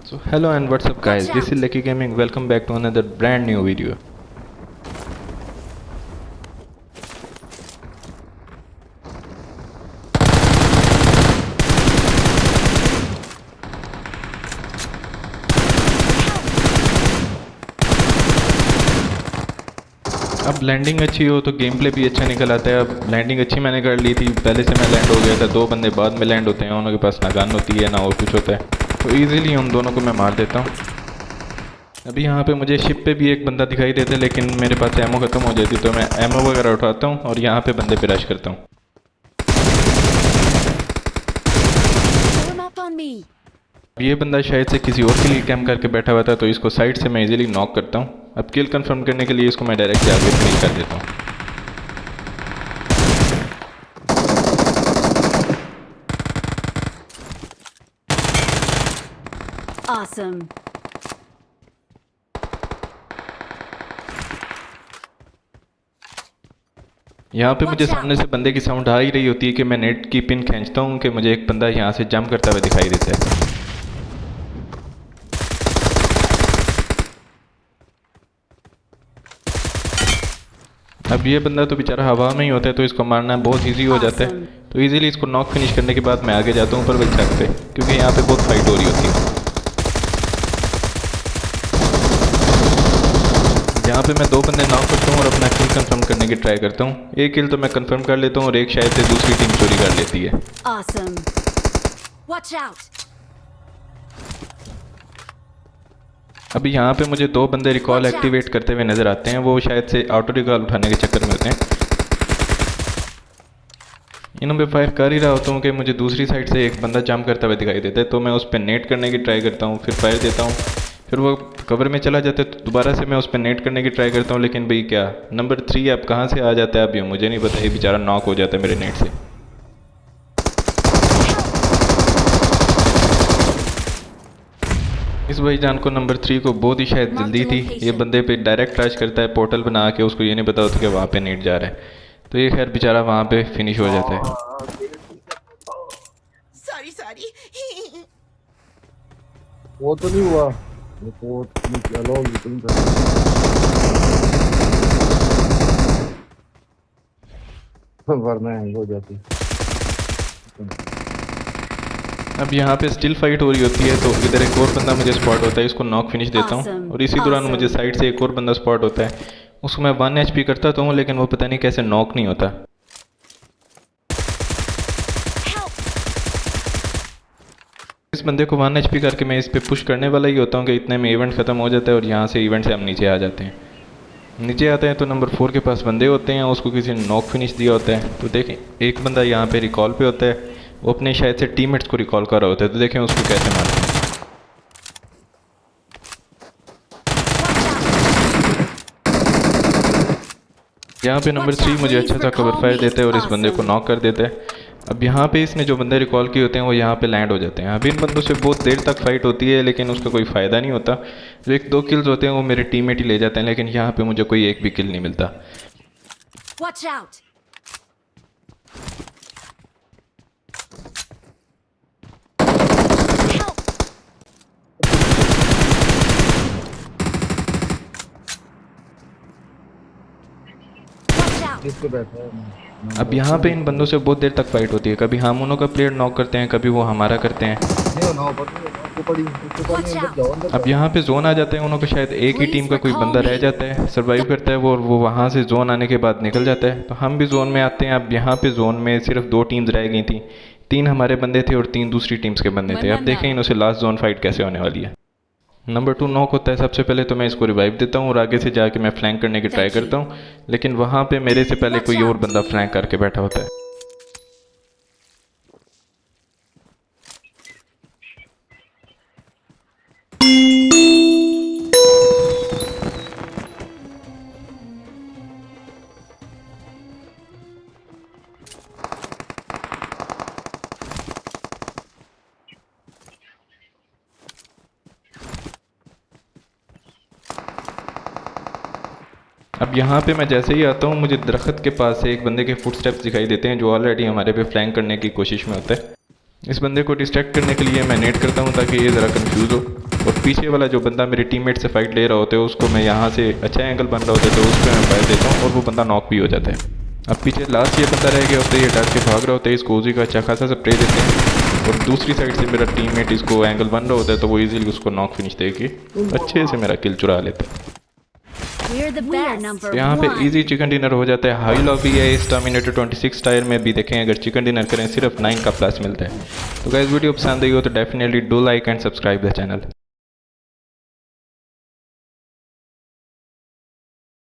So hello and what's up guys, this is Lucky Gaming. Welcome back to another brand new video. अब landing अच्छी हो तो game play भी अच्छा निकल आता है। अब लैंडिंग अच्छी मैंने कर ली थी, पहले से मैं लैंड हो गया था। दो बंदे बाद में लैंड होते हैं, उनके पास ना गन होती है ना और कुछ होता है, तो ईजिली उन दोनों को मैं मार देता हूँ। अभी यहाँ पे मुझे शिप पे भी एक बंदा दिखाई देता है, लेकिन मेरे पास एमओ ख़त्म हो जाती, तो मैं एमओ वगैरह उठाता हूँ और यहाँ पे बंदे पे रश करता हूँ। अब ये बंदा शायद से किसी और के लिए कैम्प करके बैठा हुआ था, तो इसको साइड से मैं इजीली नॉक करता हूँ। अब किल कंफर्म करने के लिए इसको मैं डायरेक्ट आगे किल कर देता हूँ। Awesome. यहाँ पे मुझे सामने से बंदे की साउंड आ ही रही होती है कि मैं नेट की पिन खींचता हूँ कि मुझे एक बंदा यहाँ से जंप करता हुआ दिखाई देता है। अब ये बंदा तो बेचारा हवा में ही होता है, तो इसको मारना बहुत इजी हो जाता है। तो इजीली इसको नॉक फिनिश करने के बाद मैं आगे जाता हूँ ऊपर वाली छत पे, क्योंकि यहाँ पे बहुत फाइट हो रही होती है। यहाँ पे मैं दो बंदे नॉक करता हूँ और अपना किल कंफर्म करने की ट्राई करता हूँ। एक किल तो मैं कंफर्म कर लेता हूँ और एक शायद से दूसरी टीम चोरी कर लेती है। Awesome. Watch out. अभी यहाँ पे मुझे दो बंदे रिकॉल एक्टिवेट करते हुए नज़र आते हैं, वो शायद से ऑटो रिकॉल उठाने के चक्कर में होते हैं। इन्हों पे फायर कर ही रहा होता हूँ कि मुझे दूसरी साइड से एक बंदा जंप करता हुआ दिखाई देता है, तो मैं उस पर नेट करने की ट्राई करता हूँ, फिर फायर देता हूँ, फिर वो कवर में चला जाता है, तो दोबारा से मैं उस पर नेट करने की ट्राई करता हूँ। लेकिन भाई क्या नंबर 3 अब कहाँ से आ जाता है, अभी मुझे नहीं पता, ये बेचारा नॉक हो जाता है मेरे नेट से। इस भाईजान को नंबर 3 को बहुत ही शायद जल्दी थी, ये बंदे पे डायरेक्ट टच करता है पोर्टल बना के, उसको ये नहीं पता होता कि वहाँ पे नेट जा रहा है, तो ये खैर बेचारा वहाँ पे फिनिश हो जाता है। सॉरी वो तो नहीं हुआ, रिपोर्ट नहीं किया, लॉग नहीं कर, वरना हैंग हो जाती। अब यहाँ पे स्टिल फाइट हो रही होती है, तो इधर एक और बंदा मुझे स्पॉट होता है, इसको नॉक फिनिश देता हूँ और इसी दौरान मुझे साइड से एक और बंदा स्पॉट होता है, उसको मैं 1 HP करता तो हूँ, लेकिन वो पता नहीं कैसे नॉक नहीं होता। इस बंदे को 1 HP करके मैं इस पे पुश करने वाला ही होता हूँ कि इतने में इवेंट ख़त्म हो जाता है और यहाँ से इवेंट से हम नीचे आ जाते हैं। नीचे आते हैं तो नंबर 4 के पास बंदे होते हैं, उसको किसी ने नॉक फिनिश दिया होता है। तो देखें एक बंदा यहाँ पे रिकॉल पे होता है, वो अपने शायद से टीममेट्स को रिकॉल कर रहा होता है, तो देखें उसको कैसे मारते हैं। यहाँ पे नंबर 3 मुझे अच्छा सा कवर फायर देता है और इस बंदे को नॉक कर देता है। अब यहाँ पे इसने जो बंदे रिकॉल किए होते हैं वो यहाँ पे लैंड हो जाते हैं। अब इन बंदों से बहुत देर तक फाइट होती है, लेकिन उसका कोई फ़ायदा नहीं होता। जो 1-2 किल्स होते हैं वो मेरे टीममेट ही ले जाते हैं, लेकिन यहाँ पे मुझे कोई एक भी किल नहीं मिलता। Watch out. किसके बैठा है? अब यहाँ पे इन बंदों से बहुत देर तक फाइट होती है, कभी हम उन्हों का प्लेयर नॉक करते हैं, कभी वो हमारा करते हैं। अब यहाँ पे जोन आ जाते हैं, उन्हों को शायद एक ही टीम का कोई बंदा रह जाता है, सरवाइव करता है वो, और वो वहाँ से जोन आने के बाद निकल जाता है, तो हम भी जोन में आते हैं। अब यहाँ पे जोन में सिर्फ 2 टीम्स रह गई थी, 3 हमारे बंदे थे और 3 दूसरी टीम्स के बंदे थे। अब देखें इनसे लास्ट जोन फाइट कैसे होने वाली है। नंबर 2 नॉक होता है, सबसे पहले तो मैं इसको रिवाइव देता हूँ और आगे से जाके मैं फ्लैंक करने की ट्राई करता हूँ, लेकिन वहाँ पे मेरे से पहले कोई और बंदा फ्लैंक करके बैठा होता है। अब यहाँ पे मैं जैसे ही आता हूँ, मुझे दरख्त के पास से एक बंदे के फुटस्टेप्स दिखाई देते हैं, जो ऑलरेडी हमारे पे फ्लैंक करने की कोशिश में होता है। इस बंदे को डिस्ट्रैक्ट करने के लिए मैं नेट करता हूँ ताकि ये ज़रा कंफ्यूज हो। और पीछे वाला जो बंदा मेरे टीममेट से फाइट ले रहा होता है उसको मैं यहाँ से अच्छा एंगल बन रहा होता है तो उस पर मैं फायर देता हूँ और वो बंदा नॉक भी हो जाता है। अब पीछे लास्ट ये बंदा रह गया होता है, ये डर के भाग रहा होता है, इसको उजी का अच्छा खासा स्प्रे देते हैं और दूसरी साइड से मेरा टीममेट इसको एंगल बन रहा होता है तो वो इजीली उसको नॉक फिनिश देके अच्छे से मेरा किल चुरा लेता है। We're the best. Number यहाँ पे one. इजी चिकन डिनर हो जाता है। हाई लॉबी है इस टर्मिनेटर 26 टायर में भी देखें, अगर चिकन डिनर करें सिर्फ 9 का प्लस मिलता है। तो गाइस वीडियो पसंद आई हो तो definitely do like and subscribe the channel.